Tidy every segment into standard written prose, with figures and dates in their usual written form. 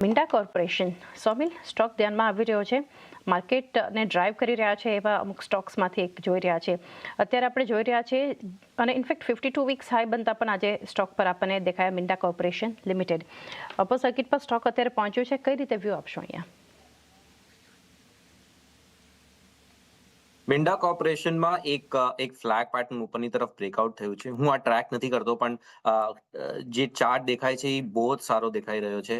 મિન્ડા corporation sawmill stock ધ્યાનમાં આવી રહ્યો છે, માર્કેટને ડ્રાઈવ કરી રહ્યા છે એવા અમુક સ્ટોક્સમાંથી એક જોઈ રહ્યા છે. અત્યારે આપણે જોઈ રહ્યા છે અને ઇનફેક્ટ 52 વીક્સ હાઈ બનતા પણ આજે સ્ટોક પર આપણને દેખાયા મિન્ડા કોર્પોરેશન લિમિટેડ. અપર સર્કિટ પર સ્ટોક અત્યારે પહોંચ્યું છે, કઈ રીતે વ્યૂ આપશો અહીંયા? મિન્ડા કોર્પોરેશનમાં એક ફ્લેગ પેટર્ન ઉપરની તરફ બ્રેકઆઉટ થયું છે. હું આ ટ્રેક નથી કરતો, પણ જે ચાર્ટ દેખાય છે એ બહુ જ સારો દેખાઈ રહ્યો છે.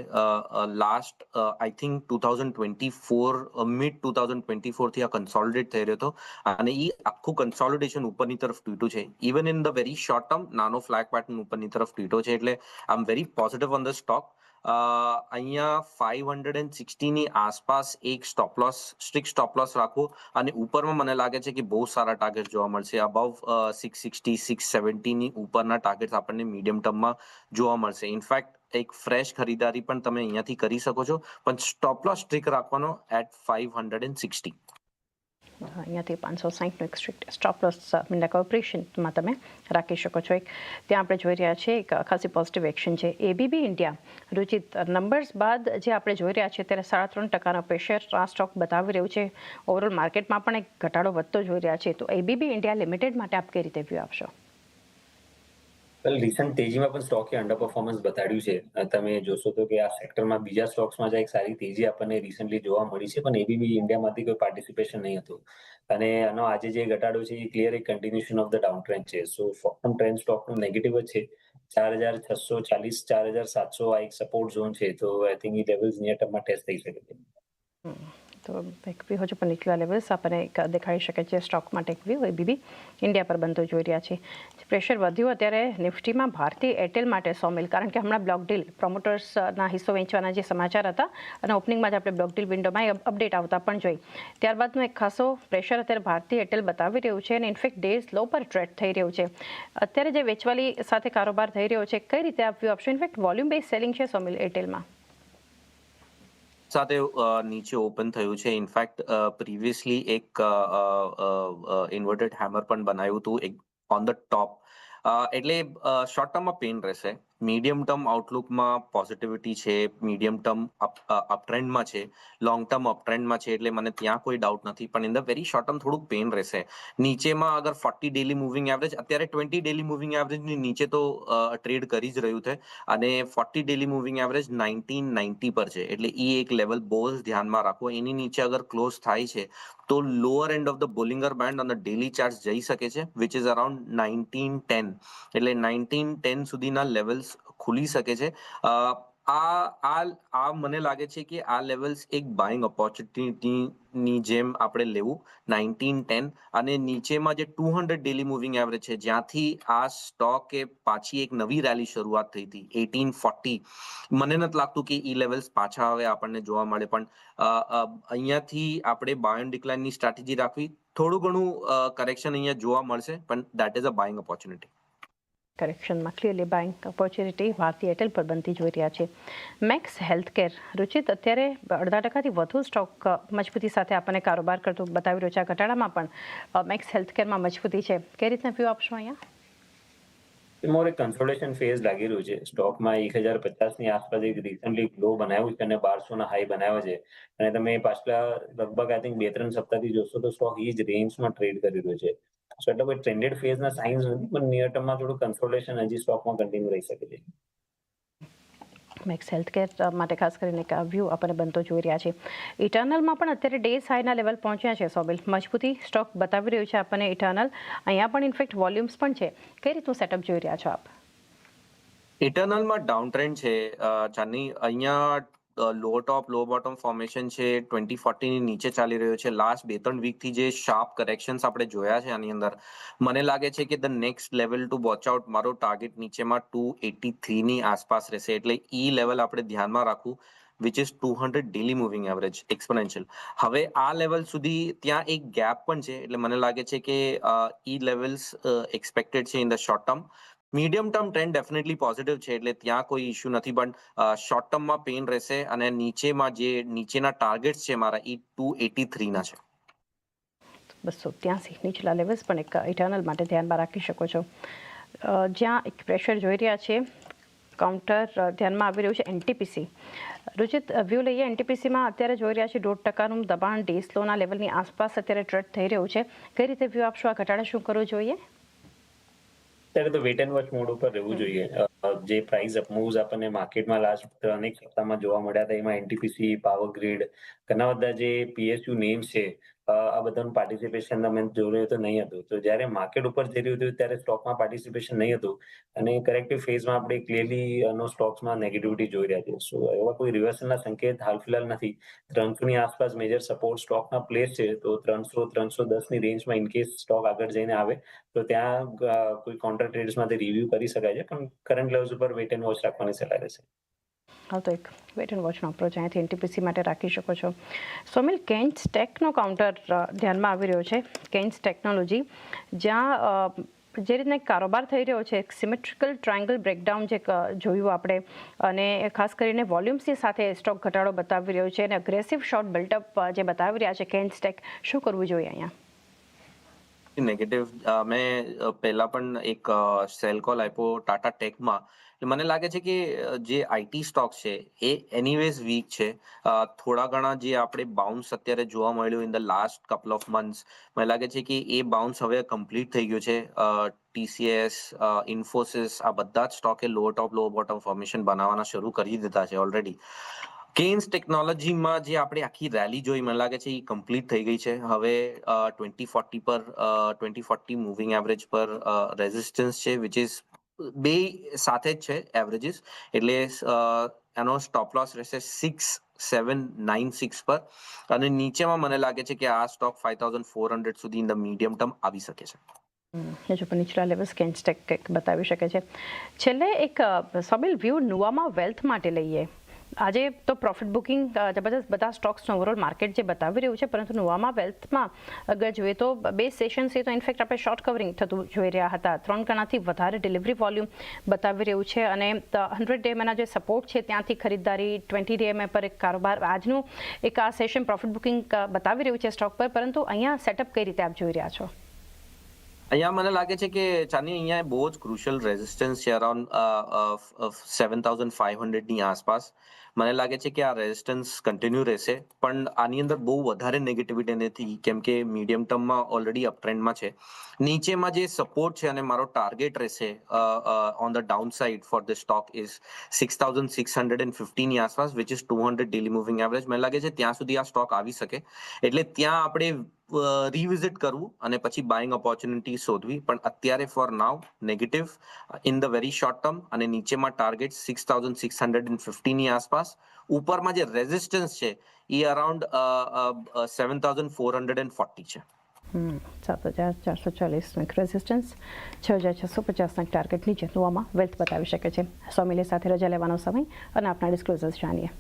લાસ્ટ આઈ થિંક 2024 મિડ 2024 થી આ કન્સોલિડેટ થઈ રહ્યો હતો અને એ આખું કન્સોલિડેશન ઉપરની તરફ તૂટ્યું છે. Even in the very short term નાનો ફ્લેગ પેટર્ન ઉપરની તરફ તૂટ્યો છે, એટલે I am very positive on the stock. અહીંયા 560 ની આસપાસ એક સ્ટ્રિક્ટ સ્ટોપ લોસ રાખવો અને ઉપરમાં મને લાગે છે કે બહુ સારા ટાર્ગેટ જોવા મળશે. અબવ 660 670 ની ઉપરના ટાર્ગેટ આપણને મીડિયમ ટર્મમાં જોવા મળશે. ઇનફેક્ટ એક ફ્રેશ ખરીદારી પણ તમે અહીંયાથી કરી શકો છો, પણ સ્ટોપ લોસ સ્ટ્રિક રાખવાનો એટ 560. અહીંયાથી 560નો એક સ્ટ્રિક્ટ સ્ટોપ લોસ મિન્ડા કોર્પોરેશનમાં તમે રાખી શકો છો. ત્યાં આપણે જોઈ રહ્યા છીએ એક ખાસી પોઝિટિવ એક્શન છે. એબીબી ઇન્ડિયા રુચિત નંબર્સ બાદ જે આપણે જોઈ રહ્યા છીએ ત્યારે 3.5% પ્રેશર આ સ્ટોક બતાવી રહ્યું છે. ઓવરઓલ માર્કેટમાં પણ એક ઘટાડો વધતો જોઈ રહ્યા છે. તો એબીબી ઇન્ડિયા લિમિટેડ માટે આપ કઈ રીતે વ્યૂ આપશો? રિસન્ટ તેજીમાં પણ સ્ટોકે અંડર પરફોર્મન્સ બતાડ્યું છે. તમે જોશો તો કે આ સેક્ટરમાં બીજા સ્ટોક્સમાં એક સારી તેજી આપણને રિસન્ટલી જોવા મળી છે, પણ એબીબી ઇન્ડિયામાંથી કોઈ પાર્ટિસિપેશન નહીં હતું અને આનો આજે જે ઘટાડો છે એ ક્લિયર એક continuation of the down trend છે. સો શોર્ટ ટર્મ ટ્રેન્ડ સ્ટોકનું નેગેટિવ જ છે. 4640 4700 આ એક સપોર્ટ ઝોન છે, તો I think A levels near ટર્મમાં ટેસ્ટ થઈ શકે છે. તો એક વ્યૂ હજુ પણ નીચલા લેવલ્સ આપણને દેખાઈ શકે છે. સ્ટોક માટે એક વ્યૂ એબીબી ઇન્ડિયા પર બનતો જોઈ રહ્યા છે. પ્રેશર વધ્યું અત્યારે નિફ્ટીમાં ભારતી એરટેલ માટે સોમિલ, કારણ કે હમણાં બ્લોક ડીલ પ્રોમોટર્સના હિસ્સો વેચવાના જે સમાચાર હતા અને ઓપનિંગમાં જ આપણે બ્લોક ડીલ વિન્ડોમાં અપડેટ આવતા પણ જોઈ. ત્યારબાદનું એક ખાસો પ્રેશર અત્યારે ભારતી એરટેલ બતાવી રહ્યું છે અને ઇનફેક્ટ ડેઝ લો પર ટ્રેડ થઈ રહ્યું છે. અત્યારે જે વેચવાલી સાથે કારોબાર થઈ રહ્યો છે, કઈ રીતે આપ વ્યૂ આપશો? ઇનફેક્ટ વોલ્યુમ બેઝ સેલિંગ છે સોમિલ એરટેલમાં સાથે નીચે ઓપન થયું છે. ઇનફેક્ટ પ્રીવિયસલી એક ઇન્વર્ટેડ હેમર પણ બનાવ્યું હતું એક ઓન ધ ટોપ. એટલે શોર્ટ ટર્મમાં પેન રહેશે. મીડિયમ ટર્મ આઉટલુકમાં પોઝિટિવિટી છે, મીડિયમ ટર્મ અપટ્રેન્ડમાં છે, લોંગ ટર્મ અપટ્રેન્ડમાં છે, એટલે મને ત્યાં કોઈ ડાઉટ નથી. પણ in the very short term થોડુંક પેન રહેશે. નીચેમાં અગર 40 ડેલી મૂવિંગ એવરેજ, અત્યારે 20 ડેલી મૂવિંગ એવરેજની નીચે તો ટ્રેડ કરી જ રહ્યું છે અને 40 ડેલી મૂવિંગ એવરેજ 1990 પર છે, એટલે એ એક લેવલ બહુ જ ધ્યાનમાં રાખો. એની નીચે અગર ક્લોઝ થાય છે તો lower end of the Bollinger band on the daily chart જઈ શકે છે, વિચ ઇઝ અરાઉન્ડ 1910. એટલે 1910 સુધીના લેવલ્સ ખુલી શકે છે. આ મને લાગે છે કે આ લેવલ્સ એક બાઇંગ ઓપોર્ચ્યુનિટીની જેમ આપણે લેવું 1910. અને નીચેમાં જે 200 ડેલી મૂવિંગ એવરેજ છે, જ્યાંથી આ સ્ટોકે પાછી એક નવી રેલી શરૂઆત થઈ હતી 1840. મને નથી લાગતું કે ઈ લેવલ્સ પાછા હવે આપણને જોવા મળે, પણ અહીંયાથી આપણે બાય એન્ડ ડિક્લાઇનની સ્ટ્રેટેજી રાખવી. થોડું ઘણું કરેક્શન અહીંયા જોવા મળશે, પણ that is a buying opportunity. કરેક્શનમાં clearly buying opportunity Bharti Airtel પર બનતી જોઈ રહ્યા છે. મેક્સ હેલ્થકેર રુચિત અત્યારે 0.5%થી વધુ સ્ટોક મજબૂતી સાથે આપણને કારોબાર કરતો બતાવી રહ્યો છે. આ ઘટાડામાં પણ મેક્સ હેલ્થકેરમાં મજબૂતી છે. કઈ રીતના વ્યૂ આપશો અહીંયા? મોર એક કન્સોલિડેશન ફેઝ લાગી રહ્યું છે. સ્ટોકમાં 1050ની આસપાસ એક રિસન્ટલી લો બનાવ્યું છે અને 1200ના હાઈ બનાવ્યા છે. અને તમે પાછલા લગભગ આઈ થિંક 2-3 સપ્તાહથી જોશો તો સ્ટોક એ જ રેન્જમાં ટ્રેડ કરી રહ્યો છે. સો એટલે કોઈ ટ્રેન્ડેડ ફેઝના સાઇન્સ નથી, પણ નિયર ટર્મમાં થોડું કન્સોલિડેશન હજી સ્ટોકમાં કન્ટિન્યુ રહી શકે છે. મેક્સ હેલ્થકેર માટે ખાસ કરીને એક વ્યૂ આપણને બનતો જોઈ રહ્યા છે. ઇટર્નલમાં પણ અત્યારે ડેઝ હાઈના લેવલ પહોંચ્યા છે સોમિલ. મજબૂતી સ્ટોક બતાવી રહ્યું છે આપણને ઇટર્નલ. અહીંયા પણ ઇનફેક્ટ વોલ્યુમ્સ પણ છે. કઈ રીતનું સેટઅપ જોઈ રહ્યા છો આપ? ઇટર્નલમાં ડાઉન ટ્રેન્ડ છે ચાંદની. અહીંયા લો ટોપ લો બોટમ ફોર્મેશન છે, 2040ની નીચે ચાલી રહ્યો છે. લાસ્ટ 2-3 વીકથી જે શાર્પ કરેક્શન્સ આપણે જોયા છે આની અંદર, મને લાગે છે કે the next level two watch out મારો ટાર્ગેટ નીચેમાં 283ની આસપાસ રહેશે. એટલે ઈ લેવલ આપણે ધ્યાનમાં રાખવું, which is 200 daily moving average exponential. હવે આ લેવલ સુધી ત્યાં એક ગેપ પણ છે, એટલે મને લાગે છે કે ઈ લેવલ્સ એક્સપેક્ટેડ છે in the short term. Medium term trend definitely positive છે, એટલે ત્યાં કોઈ ઇશ્યુ નથી, પણ શોર્ટ ટર્મમાં પેન રહેશે. અને નીચેમાં જે નીચેના ટાર્ગેટ્સ છે મારા એ 283ના છે. 283 નીચલા લેવલ્સ પણ એક ઇટર્નલ માટે ધ્યાનમાં રાખી શકો છો. જ્યાં એક પ્રેશર જોઈ રહ્યા છે કાઉન્ટર ધ્યાનમાં આવી રહ્યું છે એનટીપીસી. રુચિત, વ્યૂ લઈએ. એનટીપીસીમાં અત્યારે જોઈ રહ્યા છીએ 1.5% દબાણ ડે સ્લોના લેવલની આસપાસ અત્યારે ટ્રેડ થઈ રહ્યું છે. કઈ રીતે વ્યૂ આપશો? આ ઘટાડે શું કરવું જોઈએ? ત્યારે તો વેટ એન્ડ વોચ મોડ ઉપર રહેવું જોઈએ. જે પ્રાઇસ અપ મૂવ્સ આપણને માર્કેટમાં લાસ્ટ અનેક સપ્તાહમાં જોવા મળ્યા હતા, એમાં એનટીપીસી, પાવર ગ્રીડ, ઘણા બધા જે પીએસયુ નેમ્સ છે, આ બધાનું પાર્ટિસિપેશન તમે જોયું તો નહીં હતું. તો જ્યારે માર્કેટ ઉપર જઈ રહ્યું હતું ત્યારે સ્ટોકમાં પાર્ટિસિપેશન નહીં હતું અને કરેક્ટિવ ફેઝમાં આપણે ક્લિયરલી સ્ટોક્સમાં નેગેટિવિટી જોઈ રહ્યા છીએ. સો એવા કોઈ રિવર્સલના સંકેત હાલ ફિલહાલ નથી. 300 ની આસપાસ મેજર સપોર્ટ સ્ટોકના પ્લેસ છે. તો 300-310 ની રેન્જમાં ઇનકેસ સ્ટોક આગળ જઈને આવે તો ત્યાં કોઈ કાઉન્ટર ટ્રેડ્સમાંથી રિવ્યુ કરી શકાય છે, પણ કરંટ લેવલ્સ ઉપર વેટ એન્ડ વોચ રાખવાની સલાહ રહેશે. હા, તો એક વેટ એન્ડ વોચનો અપ્રોચ અહીંયાથી એનટીપીસી માટે રાખી શકો છો. સોમિલ, કેન્સ ટેકનો કાઉન્ટર ધ્યાનમાં આવી રહ્યો છે, કેન્સ ટેકનોલોજી, જ્યાં જે રીતના એક કારોબાર થઈ રહ્યો છે, એક સિમેટ્રિકલ ટ્રાયંગલ બ્રેકડાઉન જે જોયું આપણે, અને ખાસ કરીને વોલ્યુમ્સની સાથે સ્ટોક ઘટાડો બતાવી રહ્યો છે અને અગ્રેસિવ શોર્ટ બિલ્ટઅપ જે બતાવી રહ્યા છે કેન્સ ટેક, શું કરવું જોઈએ અહીંયા? નેગેટિવ મેં પહેલા પણ એક સેલ કોલ આપ્યો ટાટા ટેકમાં. મને લાગે છે કે જે આઈટી સ્ટોક છે એ એનીવેઝ વીક છે. થોડા ઘણા જે આપણે બાઉન્સ અત્યારે જોવા મળ્યું in the last couple of months, મને લાગે છે કે એ બાઉન્સ હવે કમ્પ્લીટ થઈ ગયું છે. ટીસીએસ, ઇન્ફોસિસ, આ બધા જ સ્ટોકે લો ટોપ લો બોટમ ફોર્મેશન બનાવવાના શરૂ કરી દીધા છે ઓલરેડી. કેન્સ ટેકનોલોજીમાં જે આપણે આખી રેલી જોઈ, મને લાગે છે એ કમ્પ્લીટ થઈ ગઈ છે. હવે 2040 મૂવિંગ એવરેજ પર રેઝિસ્ટન્સ છે, વિચ ઇઝ બે સાથે જ છે એવરેજીસ, એટલે એનો સ્ટોપ લોસ રહેશે 6796 પર, અને નીચેમાં મને લાગે છે કે આ સ્ટોક 5400 સુધી ઇન ધ મીડિયમ ટર્મ આવી શકે છે. હજુ પણ નીચલા લેવલ્સ કેન્સ ટેક બતાવી શકે છે. છેલ્લે એક સોમિલ, વ્યૂ નુવામા વેલ્થ માટે લઈએ. આજે તો પ્રોફિટ બુકિંગ જબરદસ્ત બધા સ્ટોક્સનું ઓવરઓલ માર્કેટ જે બતાવી રહ્યું છે, પરંતુ નુવામા વેલ્થમાં અગર જોઈએ તો બે સેશન્સથી તો ઇનફેક્ટ આપણે શોર્ટ કવરિંગ થતું જોઈ રહ્યા હતા. 3 ગણાથી વધારે ડિલિવરી વોલ્યુમ બતાવી રહ્યું છે અને 100 DMAના જે સપોર્ટ છે ત્યાંથી ખરીદદારી, 20 DMA પર એક કારોબાર, આજનું એક આ સેશન પ્રોફિટ બુકિંગ બતાવી રહ્યું છે સ્ટોક પર, પરંતુ અહીંયા સેટઅપ કઈ રીતે આપ જોઈ રહ્યા છો? અહીંયા મને લાગે છે કે ચાની અહીંયા બહુ જ ક્રુશિયલ રેઝિસ્ટન્સ છે અરાઉન્ડ 7500 ની આસપાસ. મને લાગે છે કે આ રેઝિસ્ટન્સ કન્ટિન્યુ રહેશે, પણ આની અંદર બહુ વધારે નેગેટિવિટી નથી, કેમ કે મીડિયમ ટર્મમાં ઓલરેડી અપટ્રેન્ડમાં છે. નીચેમાં જે સપોર્ટ છે અને મારો ટાર્ગેટ રહેશે on the down side for the stock is 6650 ની આસપાસ, which is 200 daily moving average. મને લાગે છે ત્યાં સુધી આ સ્ટોક આવી શકે, એટલે ત્યાં આપણે રિવિઝિટ કરવું અને પછી બાઇંગ ઓપોર્ચ્યુનિટી શોધવી. પણ અત્યારે four now negative in the very short term, અને નીચેમાં ટાર્ગેટ 6650 ની આસપાસ. ઉપરમાં જે રેઝિસ્ટન્સ છે એ અરાઉન્ડ 7440 છે. 7440 રેઝિસ્ટન્સ, 6650 ટાર્ગેટ નીચે નુવામા વેલ્થ બતાવી શકે છે. સોમિલે સાથે રજા લેવાનો સમય અને આપના ડિસ્ક્લોઝર્સ જાણીએ.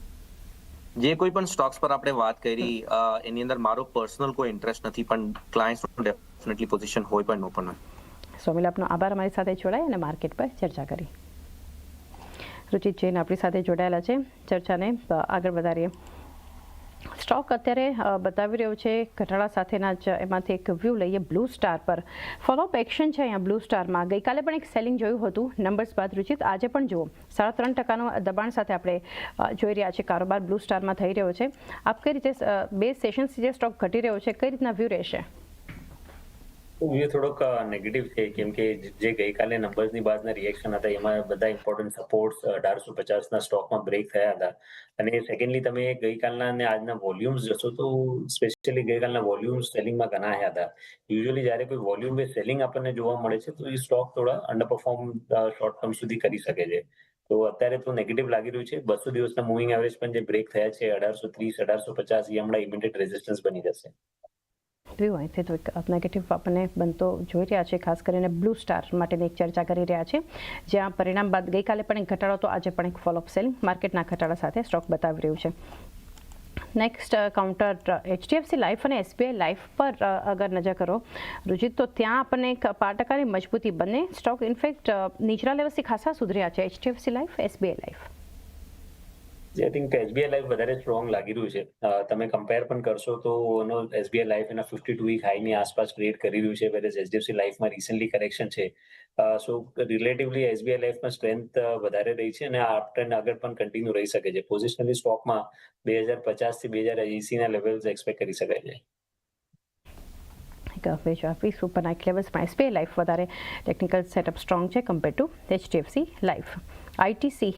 જે કોઈ પણ સ્ટોક્સ પર આપણે વાત કરી એની અંદર મારો પર્સનલ કોઈ ઇન્ટરેસ્ટ નથી, પણ ક્લાયન્ટ્સનું ડેફિનેટલી પોઝિશન હોય પણ નો પણ હોય. સોમિલ, આપનો આભાર અમારી સાથે જોડાઈ અને માર્કેટ પર ચર્ચા કરી. રુચિત જૈન આપણી સાથે જોડાયેલા છે. ચર્ચાને આગળ વધારીએ. સ્ટોક અત્યારે બતાવી રહ્યો છે ઘટાડા સાથેના જ, એમાંથી એક વ્યૂ લઈએ બ્લુ સ્ટાર પર. ફોલોઅપ એક્શન છે અહીંયા બ્લુ સ્ટારમાં. ગઈકાલે પણ એક સેલિંગ જોયું હતું નંબર્સ બાદ. રુચિત, આજે પણ જુઓ 3.5% દબાણ સાથે આપણે જોઈ રહ્યા છીએ કારોબાર બ્લુ સ્ટારમાં થઈ રહ્યો છે. આપ કઈ રીતે બે સેશન્સથી જે સ્ટોક ઘટી રહ્યો છે, કઈ રીતના વ્યૂ રહેશે? વ્યૂ થોડોક નેગેટિવ છે, કેમ કે જે ગઈકાલે નંબર્સની બાદના રિએક્શન હતા એમાં બધા ઇમ્પોર્ટન્ટ સપોર્ટ્સ 1850ના સ્ટોકમાં બ્રેક થયા હતા. અને સેકન્ડલી તમે ગઈકાલના અને આજના વોલ્યુમ્સ જશો તો સ્પેશિયલી ગઈકાલના વોલ્યુમ્સ સેલિંગમાં ગણાયા હતા. યુઝ્યુઅલી જ્યારે કોઈ વોલ્યુમ બેઝ સેલિંગ આપણને જોવા મળે છે તો એ સ્ટોક થોડા અંડરપરફોર્મ શોર્ટ ટર્મ સુધી કરી શકે છે. તો અત્યારે તો નેગેટિવ લાગી રહ્યું છે. 200 દિવસના મૂવિંગ એવરેજ પણ જે બ્રેક થયા છે 1830-1850, એ હમણાં ઇમિડિયેટ રેઝિસ્ટન્સ બની જશે. વ્યૂ અહીંથી તો એક નેગેટિવ આપણને બનતો જોઈ રહ્યા છે. ખાસ કરીને બ્લુ સ્ટાર માટેની એક ચર્ચા કરી રહ્યા છે, જ્યાં પરિણામ બાદ ગઈકાલે પણ એક ઘટાડો તો આજે પણ એક ફોલોઅપ સેલિંગ માર્કેટના ઘટાડા સાથે સ્ટોક બતાવી રહ્યું છે. નેક્સ્ટ કાઉન્ટર HDFC લાઈફ અને SBI લાઈફ પર અગર નજર કરો રુચિત, તો ત્યાં આપણને એક 5%ની મજબૂતી, બંને સ્ટોક ઇનફેક્ટ નીચલા લેવલથી ખાસા સુધર્યા છે. HDFC life, SBI life. I think SBI life વધારે સ્ટ્રોંગ લાગી રહ્યું છે. તમે કમ્પેર પણ કરશો તો એનો એસબીઆઈ લાઈફ એના 52 વીક હાઈની આસપાસ ટ્રેડ કરી રહ્યું છે, વેરેસ એચડીએફસી લાઈફમાં રિસેન્ટલી કરેક્શન છે. સો રિલેટિવલી એસબીઆઈ લાઈફમાં સ્ટ્રેન્થ વધારે રહી છે અને આ ટ્રેન્ડ આગળ પણ કન્ટિન્યુ રહી શકે છે. પોઝિશનલી સ્ટોકમાં 2050 થી 2080 ના લેવલ્સ એક્સપેક્ટ કરી શકાય છે. આપી સુપર નાઇટ લેવલ્સમાં એસબીઆઈ લાઈફ વધારે ટેકનિકલ સેટઅપ સ્ટ્રોંગ છે compare to HDFC life. ITC